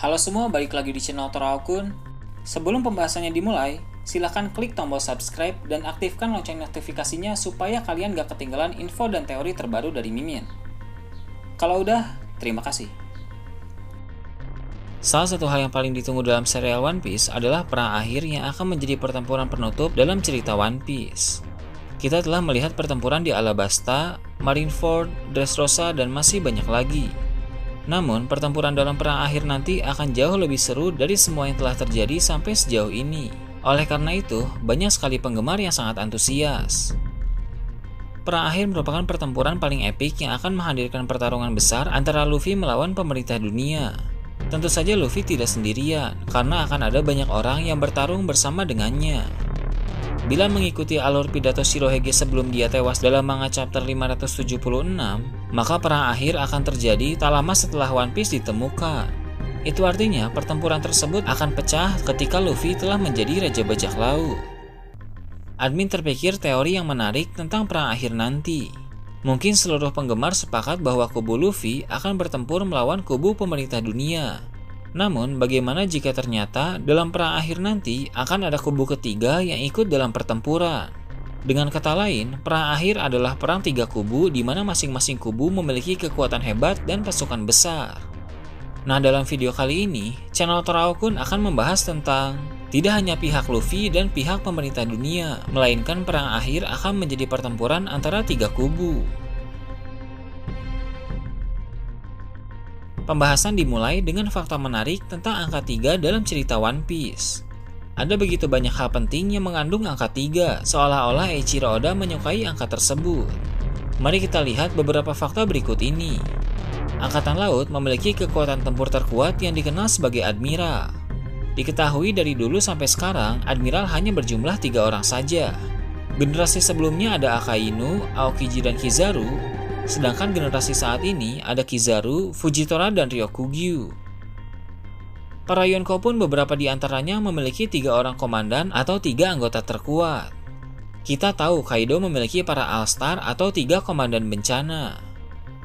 Halo semua, balik lagi di channel Toraokun. Sebelum pembahasannya dimulai, silahkan klik tombol subscribe dan aktifkan lonceng notifikasinya supaya kalian gak ketinggalan info dan teori terbaru dari Mimin. Kalau udah, terima kasih. Salah satu hal yang paling ditunggu dalam serial One Piece adalah perang akhir yang akan menjadi pertempuran penutup dalam cerita One Piece. Kita telah melihat pertempuran di Alabasta, Marineford, Dressrosa, dan masih banyak lagi. Namun, pertempuran dalam perang akhir nanti akan jauh lebih seru dari semua yang telah terjadi sampai sejauh ini. Oleh karena itu, banyak sekali penggemar yang sangat antusias. Perang akhir merupakan pertempuran paling epik yang akan menghadirkan pertarungan besar antara Luffy melawan pemerintah dunia. Tentu saja Luffy tidak sendirian, karena akan ada banyak orang yang bertarung bersama dengannya. Bila mengikuti alur pidato Shirohige sebelum dia tewas dalam manga chapter 576, maka perang akhir akan terjadi tak lama setelah One Piece ditemukan. Itu artinya pertempuran tersebut akan pecah ketika Luffy telah menjadi Raja Bajak Laut. Admin terpikir teori yang menarik tentang perang akhir nanti. Mungkin seluruh penggemar sepakat bahwa kubu Luffy akan bertempur melawan kubu pemerintah dunia. Namun, bagaimana jika ternyata dalam perang akhir nanti akan ada kubu ketiga yang ikut dalam pertempuran? Dengan kata lain, perang akhir adalah perang tiga kubu di mana masing-masing kubu memiliki kekuatan hebat dan pasukan besar. Nah, dalam video kali ini, channel Toraokun akan membahas tentang tidak hanya pihak Luffy dan pihak pemerintah dunia, melainkan perang akhir akan menjadi pertempuran antara tiga kubu. Pembahasan dimulai dengan fakta menarik tentang angka 3 dalam cerita One Piece. Ada begitu banyak hal penting yang mengandung angka 3, seolah-olah Eiichiro Oda menyukai angka tersebut. Mari kita lihat beberapa fakta berikut ini. Angkatan Laut memiliki kekuatan tempur terkuat yang dikenal sebagai Admiral. Diketahui dari dulu sampai sekarang, Admiral hanya berjumlah 3 orang saja. Generasi sebelumnya ada Akainu, Aokiji, dan Kizaru. Sedangkan generasi saat ini ada Kizaru, Fujitora, dan Ryokugyu. Para Yonko pun beberapa di antaranya memiliki 3 orang komandan atau 3 anggota terkuat. Kita tahu Kaido memiliki para All-Star atau 3 komandan bencana.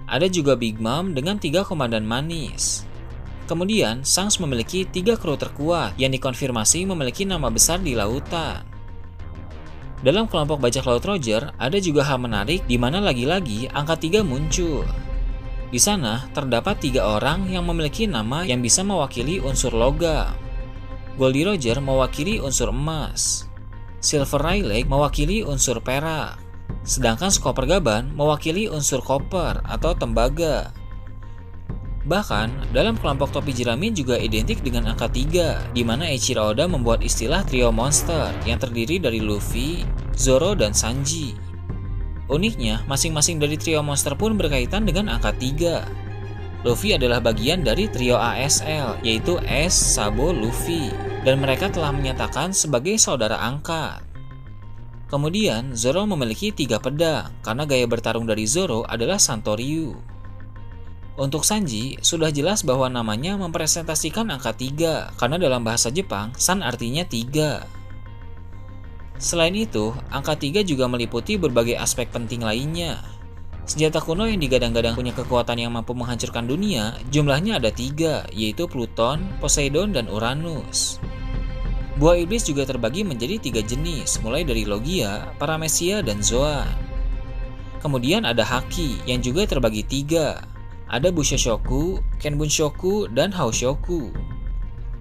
Ada juga Big Mom dengan 3 komandan manis. Kemudian Shanks memiliki 3 kru terkuat yang dikonfirmasi memiliki nama besar di lautan. Dalam kelompok bajak laut Roger, ada juga hal menarik di mana lagi-lagi angka 3 muncul. Di sana terdapat 3 orang yang memiliki nama yang bisa mewakili unsur logam. Goldie Roger mewakili unsur emas. Silver Rayleigh mewakili unsur perak. Sedangkan Skopper Gaban mewakili unsur koper atau tembaga. Bahkan, dalam kelompok topi jerami juga identik dengan angka 3, di mana Eiichiro Oda membuat istilah trio monster yang terdiri dari Luffy, Zoro, dan Sanji. Uniknya, masing-masing dari trio monster pun berkaitan dengan angka 3. Luffy adalah bagian dari trio ASL, yaitu Ace, Sabo, Luffy, dan mereka telah menyatakan sebagai saudara angkat. Kemudian, Zoro memiliki 3 pedang, karena gaya bertarung dari Zoro adalah Santoryu. Untuk Sanji, sudah jelas bahwa namanya mempresentasikan angka 3, karena dalam bahasa Jepang, San artinya 3. Selain itu, angka 3 juga meliputi berbagai aspek penting lainnya. Senjata kuno yang digadang-gadang punya kekuatan yang mampu menghancurkan dunia, jumlahnya ada 3, yaitu Pluton, Poseidon, dan Uranus. Buah iblis juga terbagi menjadi 3 jenis, mulai dari Logia, Paramecia, dan Zoan. Kemudian ada Haki, yang juga terbagi 3. Ada Bushoshoku, Kenbunshoku, dan Haoshoku.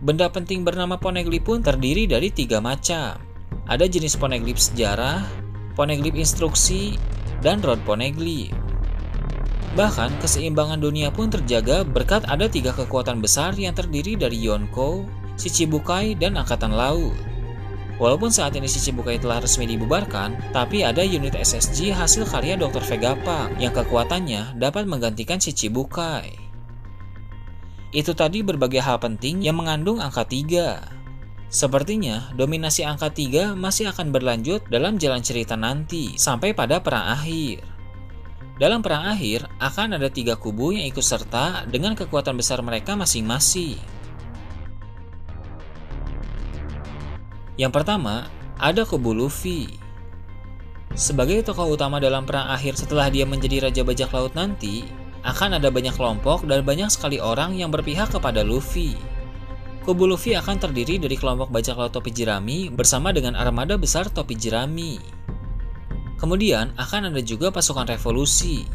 Benda penting bernama Poneglyph pun terdiri dari 3 macam. Ada jenis Poneglyph sejarah, Poneglyph instruksi, dan Rod Poneglyph. Bahkan keseimbangan dunia pun terjaga berkat ada 3 kekuatan besar yang terdiri dari Yonko, Shichibukai, dan Angkatan Laut. Walaupun saat ini Shichibukai telah resmi dibubarkan, tapi ada unit SSG hasil karya Dr. Vegapunk yang kekuatannya dapat menggantikan Shichibukai. Itu tadi berbagai hal penting yang mengandung angka 3. Sepertinya dominasi angka 3 masih akan berlanjut dalam jalan cerita nanti sampai pada perang akhir. Dalam perang akhir akan ada 3 kubu yang ikut serta dengan kekuatan besar mereka masing-masing. Yang pertama, ada kubu Luffy. Sebagai tokoh utama dalam perang akhir setelah dia menjadi Raja Bajak Laut nanti, akan ada banyak kelompok dan banyak sekali orang yang berpihak kepada Luffy. kubu Luffy akan terdiri dari kelompok bajak laut topi jerami bersama dengan armada besar topi jerami. Kemudian akan ada juga pasukan revolusi.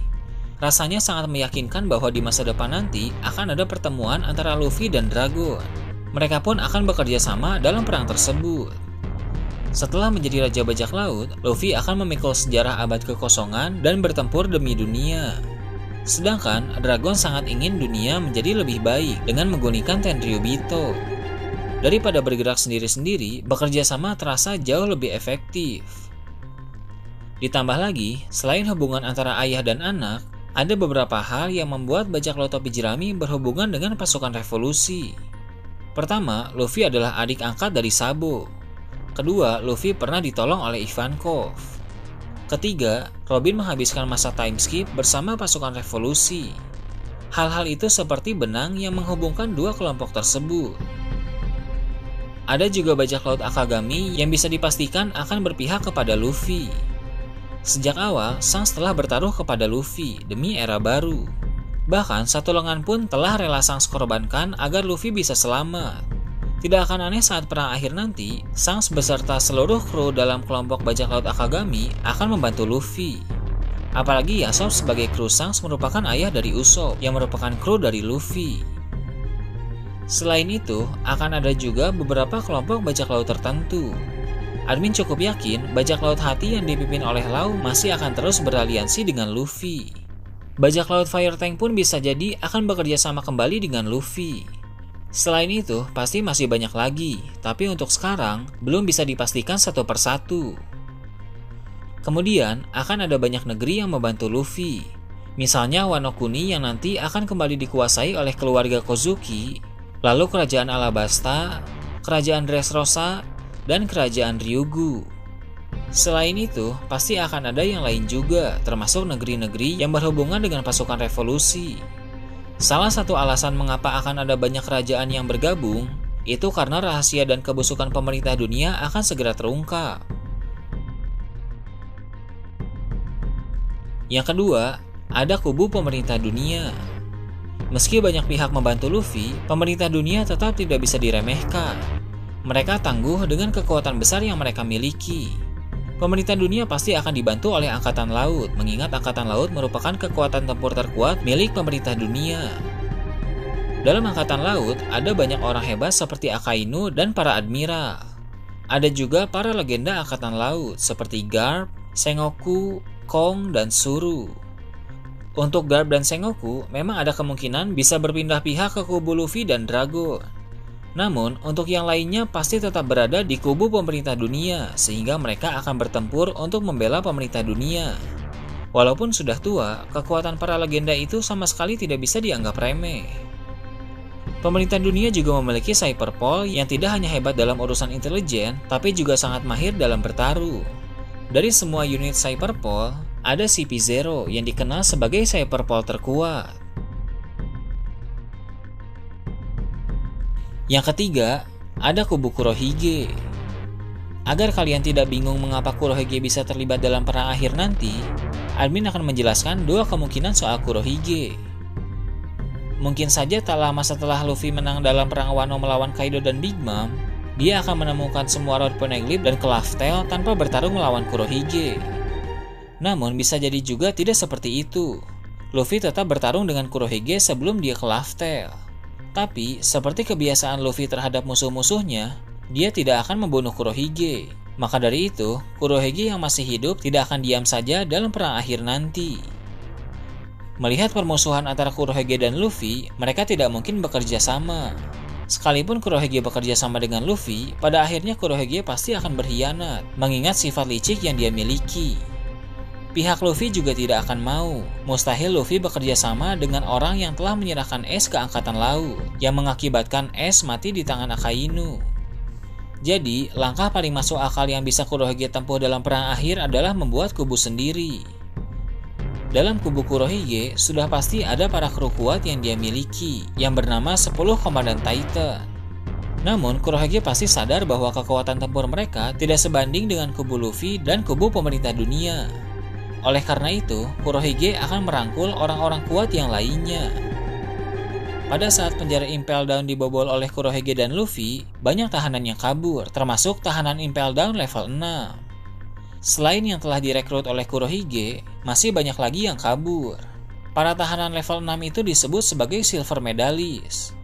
Rasanya sangat meyakinkan bahwa di masa depan nanti akan ada pertemuan antara Luffy dan Dragon. Mereka pun akan bekerja sama dalam perang tersebut. Setelah menjadi Raja Bajak Laut, Luffy akan memikul sejarah abad kekosongan dan bertempur demi dunia. Sedangkan Dragon sangat ingin dunia menjadi lebih baik dengan menggunakan Tenryubito. Daripada bergerak sendiri-sendiri, bekerja sama terasa jauh lebih efektif. Ditambah lagi, selain hubungan antara ayah dan anak, ada beberapa hal yang membuat bajak laut topi jerami berhubungan dengan pasukan revolusi. Pertama, Luffy adalah adik angkat dari Sabo. Kedua, Luffy pernah ditolong oleh Ivankov. Ketiga, Robin menghabiskan masa time skip bersama pasukan revolusi. Hal-hal itu seperti benang yang menghubungkan dua kelompok tersebut. Ada juga bajak laut Akagami yang bisa dipastikan akan berpihak kepada Luffy. Sejak awal, Shanks telah bertaruh kepada Luffy demi era baru. Bahkan satu lengan pun telah rela Shanks korbankan agar Luffy bisa selamat. Tidak akan aneh saat perang akhir nanti, Shanks beserta seluruh kru dalam kelompok bajak laut Akagami akan membantu Luffy. Apalagi Yasop sebagai kru Shanks merupakan ayah dari Usopp yang merupakan kru dari Luffy. Selain itu, akan ada juga beberapa kelompok bajak laut tertentu. Admin cukup yakin bajak laut hati yang dipimpin oleh Law masih akan terus beraliansi dengan Luffy. Bajak laut Fire Tank pun bisa jadi akan bekerja sama kembali dengan Luffy. Selain itu, pasti masih banyak lagi, tapi untuk sekarang belum bisa dipastikan satu persatu. Kemudian, akan ada banyak negeri yang membantu Luffy. Misalnya Wano Kuni yang nanti akan kembali dikuasai oleh keluarga Kozuki, lalu kerajaan Alabasta, kerajaan Dressrosa, dan kerajaan Ryugu. Selain itu, pasti akan ada yang lain juga, termasuk negeri-negeri yang berhubungan dengan pasukan revolusi. Salah satu alasan mengapa akan ada banyak kerajaan yang bergabung, itu karena rahasia dan kebusukan pemerintah dunia akan segera terungkap. Yang kedua, ada kubu pemerintah dunia. Meski banyak pihak membantu Luffy, pemerintah dunia tetap tidak bisa diremehkan. Mereka tangguh dengan kekuatan besar yang mereka miliki. Pemerintah dunia pasti akan dibantu oleh Angkatan Laut, mengingat Angkatan Laut merupakan kekuatan tempur terkuat milik pemerintah dunia. Dalam Angkatan Laut, ada banyak orang hebat seperti Akainu dan para admiral. Ada juga para legenda Angkatan Laut seperti Garp, Sengoku, Kong, dan Suru. Untuk Garp dan Sengoku, memang ada kemungkinan bisa berpindah pihak ke kubu Luffy dan Dragon. Namun, untuk yang lainnya pasti tetap berada di kubu pemerintah dunia, sehingga mereka akan bertempur untuk membela pemerintah dunia. Walaupun sudah tua, kekuatan para legenda itu sama sekali tidak bisa dianggap remeh. Pemerintah dunia juga memiliki Cyberpol yang tidak hanya hebat dalam urusan intelijen, tapi juga sangat mahir dalam bertaruh. Dari semua unit Cyberpol, ada CP0 yang dikenal sebagai Cyberpol terkuat. Yang ketiga, ada kubu Kurohige. Agar kalian tidak bingung mengapa Kurohige bisa terlibat dalam perang akhir nanti, admin akan menjelaskan dua kemungkinan soal Kurohige. Mungkin saja tak lama setelah Luffy menang dalam perang Wano melawan Kaido dan Big Mom, dia akan menemukan semua Road Poneglyph dan Cloudtail tanpa bertarung melawan Kurohige. Namun bisa jadi juga tidak seperti itu. Luffy tetap bertarung dengan Kurohige sebelum dia Cloudtail. Tapi, seperti kebiasaan Luffy terhadap musuh-musuhnya, dia tidak akan membunuh Kurohige. Maka dari itu, Kurohige yang masih hidup tidak akan diam saja dalam perang akhir nanti. Melihat permusuhan antara Kurohige dan Luffy, mereka tidak mungkin bekerja sama. Sekalipun Kurohige bekerja sama dengan Luffy, pada akhirnya Kurohige pasti akan berkhianat, mengingat sifat licik yang dia miliki. Pihak Luffy juga tidak akan mau. Mustahil Luffy bekerja sama dengan orang yang telah menyerahkan Ace ke Angkatan Laut, yang mengakibatkan Ace mati di tangan Akainu. Jadi, langkah paling masuk akal yang bisa Kurohige tempuh dalam perang akhir adalah membuat kubu sendiri. Dalam kubu Kurohige, sudah pasti ada para kru kuat yang dia miliki, yang bernama 10 Komandan Titan. Namun, Kurohige pasti sadar bahwa kekuatan tempur mereka tidak sebanding dengan kubu Luffy dan kubu pemerintah dunia. Oleh karena itu, Kurohige akan merangkul orang-orang kuat yang lainnya. Pada saat penjara Impel Down dibobol oleh Kurohige dan Luffy, banyak tahanan yang kabur, termasuk tahanan Impel Down level 6. Selain yang telah direkrut oleh Kurohige, masih banyak lagi yang kabur. Para tahanan level 6 itu disebut sebagai Silver Medalist.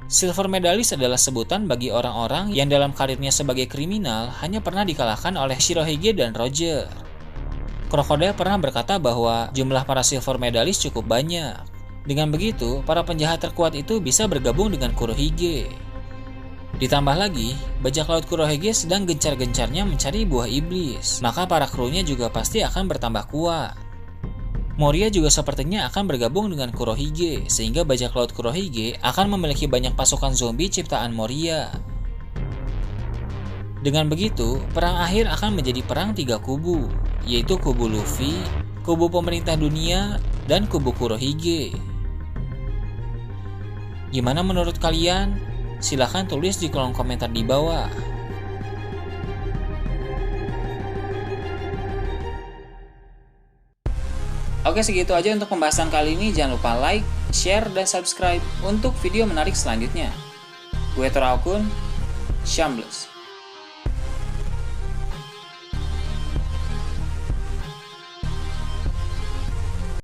Silver Medalist adalah sebutan bagi orang-orang yang dalam karirnya sebagai kriminal hanya pernah dikalahkan oleh Shirohige dan Roger. Crocodile pernah berkata bahwa jumlah para Silver Medalist cukup banyak. Dengan begitu, para penjahat terkuat itu bisa bergabung dengan Kurohige. Ditambah lagi, bajak laut Kurohige sedang gencar-gencarnya mencari buah iblis, maka para krunya juga pasti akan bertambah kuat. Moria juga sepertinya akan bergabung dengan Kurohige, sehingga bajak laut Kurohige akan memiliki banyak pasukan zombie ciptaan Moria. Dengan begitu, perang akhir akan menjadi perang 3 kubu, yaitu kubu Luffy, kubu pemerintah dunia, dan kubu Kurohige. Gimana menurut kalian? Silahkan tulis di kolom komentar di bawah. Oke, segitu aja untuk pembahasan kali ini. Jangan lupa like, share, dan subscribe untuk video menarik selanjutnya. Gue Toraokun, Shambles.